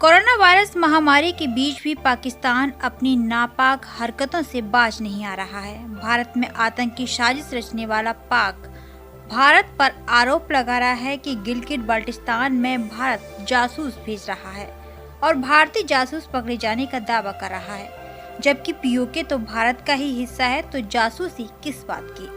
Corona virus महामारी के बीच भी पाकिस्तान अपनी नापाक हरकतों से बाज नहीं आ रहा है। भारत में आतंकी साजिश रचने वाला पाक भारत पर आरोप लगा रहा है कि गिलगित बाल्टिस्तान में भारत जासूस भेज रहा है और भारतीय जासूस पकड़े जाने का दावा कर रहा है, जबकि पीओके तो भारत का ही हिस्सा है। तो जासूसी किस बात की?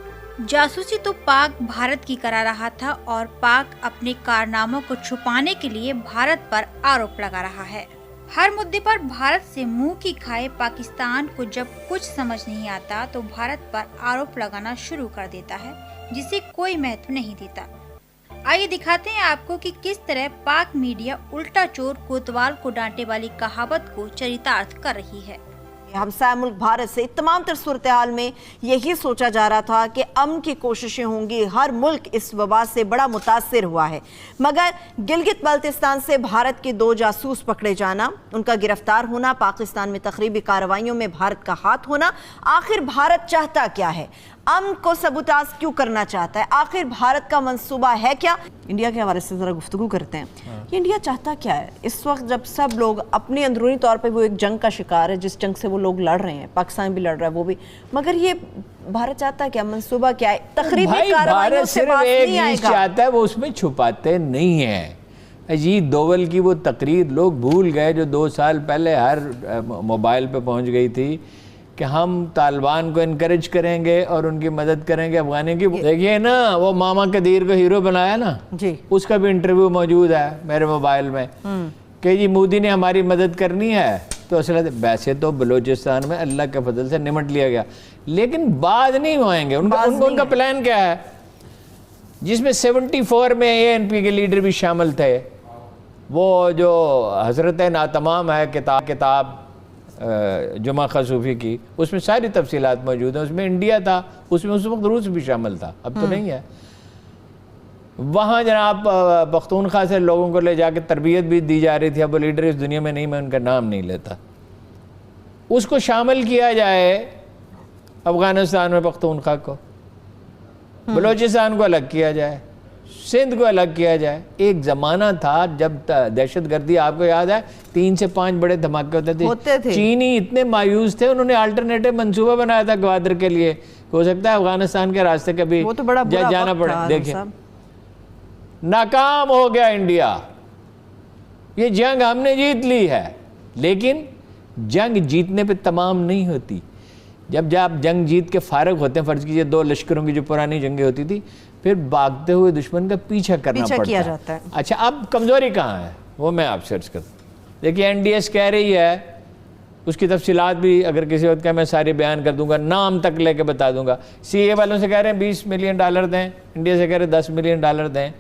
जासूसी तो पाक भारत की करा रहा था और पाक अपने कारनामों को छुपाने के लिए भारत पर आरोप लगा रहा है। हर मुद्दे पर भारत से मुंह की खाए पाकिस्तान को जब कुछ समझ नहीं आता तो भारत पर आरोप लगाना शुरू कर देता है, जिसे कोई महत्व नहीं देता। आइए दिखाते हैं आपको कि किस तरह पाक मीडिया उल्टा चोर कोतवाल को डांटे वाली कहावत को चरितार्थ कर रही है। हमसाया मुल्क भारत से तमाम तर सूरत हाल में यही सोचा जा रहा था कि अमन की कोशिशें होंगी। हर मुल्क इस वबा से बड़ा मुतासिर हुआ है, मगर गिलगित बाल्टिस्तान से भारत के 2 जासूस पकड़े जाना, उनका गिरफ्तार होना, पाकिस्तान में तखरीबी कार्रवाइयों में भारत का हाथ होना, आखिर भारत चाहता क्या है? अमन को सबूताज क्यों करना चाहता है? आखिर भारत का मंसूबा है क्या? इंडिया के हवाले से ज़रा गुफ्तगू करते हैं। ये इंडिया चाहता क्या है इस वक्त, जब सब लोग अपने अंदरूनी तौर पे वो एक जंग का शिकार है, जिस जंग से वो लोग लड़ रहे हैं, पाकिस्तान भी लड़ रहा है, वो भी, मगर ये भारत चाहता क्या? मंसूबा क्या है? तकरीबी कार्रवाइयों से बात नहीं आएगा। चाहता है वो उसमें छुपाते नहीं है। अजीत दोवल की वो तकरीर लोग भूल गए जो 2 साल पहले हर मोबाइल पे पहुंच गई थी कि हम तालिबान को इनकरेज करेंगे और उनकी मदद करेंगे अफगानी की। देखिए ना, वो मामा कदीर को हीरो बनाया ना जी, उसका भी इंटरव्यू मौजूद है मेरे मोबाइल में कि जी मोदी ने हमारी मदद करनी है तो असला वैसे तो बलूचिस्तान में अल्लाह के फजल से निमट लिया गया, लेकिन बाद नहीं आएंगे। उनका प्लान क्या है, जिसमें 74 में ANP के लीडर भी शामिल थे, वो जो हजरत नातमाम है किताब जुमा खसूफी की, उसमें सारी तफसीलात मौजूद हैं। उसमें इंडिया था, उसमें उस वक्त रूस भी शामिल था, अब तो नहीं है। वहाँ जनाब पख्तूनख्वा से लोगों को ले जाके तरबियत भी दी जा रही थी। अब वो लीडर इस दुनिया में नहीं, मैं उनका नाम नहीं लेता। उसको शामिल किया जाए अफगानिस्तान में पख्तूनख्वा को, बलूचिस्तान को अलग किया जाए, सिंध को अलग किया जाए। एक ज़माना था जब दहशत गर्दी, आपको याद है 3 से 5 बड़े धमाके होते थे। चीनी इतने मायूस थे, उन्होंने अल्टरनेटिव मंसूबा बनाया था ग्वादर के लिए। हो सकता है अफगानिस्तान के रास्ते कभी वो तो बड़ा जाना पड़े। देखिए नाकाम हो गया इंडिया। ये जंग हमने जीत ली है, लेकिन जंग जीतने पे तमाम नहीं होती। जब आप जंग जीत के फारग होते हैं, फर्ज कीजिए 2 लश्करों की जो पुरानी जंगें होती थी, फिर भागते हुए दुश्मन का पीछा करना पड़ता है। अच्छा, अब कमज़ोरी कहाँ है वो मैं आपसे अर्ज करता हूँ। देखिए NDS कह रही है, उसकी तफसीलात भी अगर किसी वक्त का मैं सारी बयान कर दूंगा, नाम तक लेके बता दूंगा। CA वालों से कह रहे हैं $20 मिलियन दें, इंडिया से कह रहे हैं $10 मिलियन दें।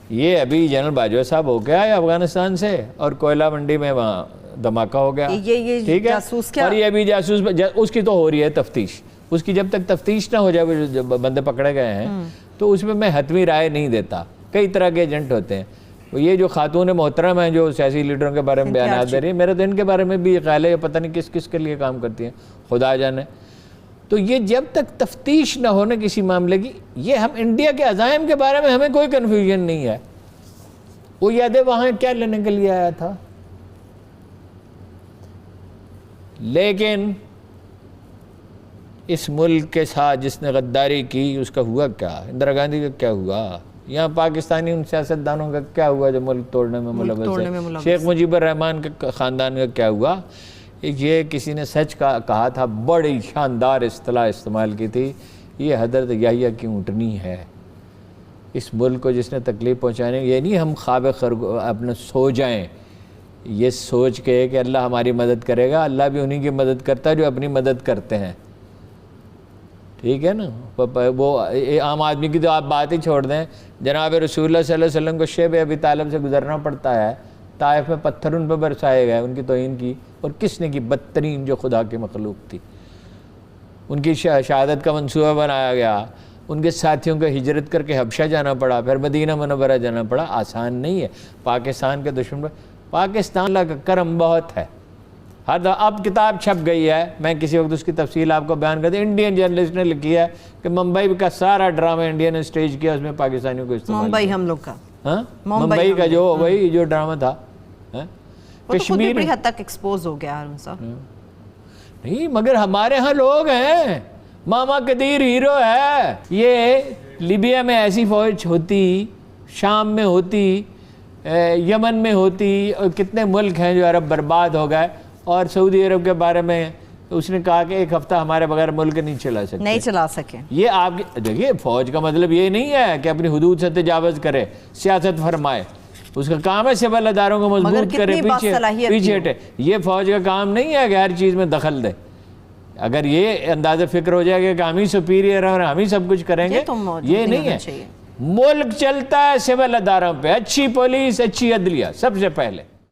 ये अभी जनरल बाजवा साहब हो गया है अफगानिस्तान से, और कोयला मंडी में वहाँ धमाका हो गया, ठीक है। और ये अभी जासूस उसकी तो हो रही है तफ्तीश। उसकी जब तक तफ्तीश ना हो जाए, जो बंदे पकड़े गए हैं, तो उसमें मैं हतमी राय नहीं देता। कई तरह के एजेंट होते हैं। तो ये जो खातून मोहतरम हैं जो सियासी लीडरों के बारे में बयान दे रही है, मेरे तो इनके बारे में भी ये ख्याल है, पता नहीं किस किस के लिए काम करती हैं, खुदा जाने। तो ये जब तक तफ्तीश ना हो ना किसी मामले की, ये हम इंडिया के अज़ाइम के बारे में हमें कोई कन्फ्यूजन नहीं है। वो याद है वहाँ क्या लेने के लिए आया था, लेकिन इस मुल्क के साथ जिसने गद्दारी की उसका हुआ क्या? इंदिरा गांधी का क्या हुआ? यहाँ पाकिस्तानी उन सियासतदानों का क्या हुआ जो मुल्क तोड़ने में मुलव्वस है? शेख मुजीबुर रहमान के ख़ानदान का क्या हुआ? ये किसी ने सच कहा था, बड़ी शानदार इस्तिलाह इस्तेमाल की थी, ये हज़रत याहिया की ऊँटनी है। इस मुल्क को जिसने तकलीफ़ पहुँचाने, ये नहीं हम ख्वाब अपने सो जाएँ ये सोच के कि अल्लाह हमारी मदद करेगा। अल्लाह भी उन्हीं की मदद करता है जो अपनी मदद करते हैं, ठीक है ना। वो आम आदमी की तो आप बात ही छोड़ दें। जनाब रसूलुल्लाह सल्लल्लाहु अलैहि वसल्लम को शेब अबी तालिब से गुजरना पड़ता है, ताइफ में पत्थर उन पर बरसाए गए, उनकी तौहीन की, और किसने की? बदतरीन जो खुदा की मखलूक थी। उनकी शहादत का मंसूबा बनाया गया, उनके साथियों को हिजरत करके हबशा जाना पड़ा, फिर मदीना मुनव्वरा जाना पड़ा। आसान नहीं है। पाकिस्तान के दुश्मन पर पाकिस्तान का करम बहुत है। हर अब किताब छप गई है, मैं किसी वक्त उसकी तफसील आपको बयान कर दूँ। इंडियन जर्नलिस्ट ने लिखी है कि मुंबई का सारा ड्रामा इंडिया ने स्टेज किया, उसमें पाकिस्तानियों को इस्तेमाल, मुंबई हम लोग का, हाँ मुंबई का जो वही जो ड्रामा था, کشمیر بڑی حد تک ایکسپوز ہو گیا ہارون صاحب. نہیں مگر ہمارے ہاں لوگ ہیں. ماما قدیر ہیرو ہے. یہ لیبیا میں ایسی فوج ہوتی, شام میں ہوتی, یمن میں ہوتی, اور کتنے ملک ہیں جو عرب برباد ہو گئے. اور سعودی عرب کے بارے میں اس نے کہا کہ ایک ہفتہ ہمارے بغیر ملک نہیں چلا سکے. یہ آپ دیکھیے, فوج کا مطلب یہ نہیں ہے کہ اپنی حدود سے تجاوز کرے, سیاست فرمائے. اس کا کام ہے سول اداروں کو مضبوط کرے, پیچھے ہٹے. یہ فوج کا کام نہیں ہے کہ ہر چیز میں دخل دے. اگر یہ انداز فکر ہو جائے گا کہ ہم ہی سپیریئر ہیں اور ہم ہی سب کچھ کریں گے, یہ نہیں ہے. ملک چلتا ہے سول اداروں پہ. اچھی پولیس, اچھی عدلیہ سب سے پہلے.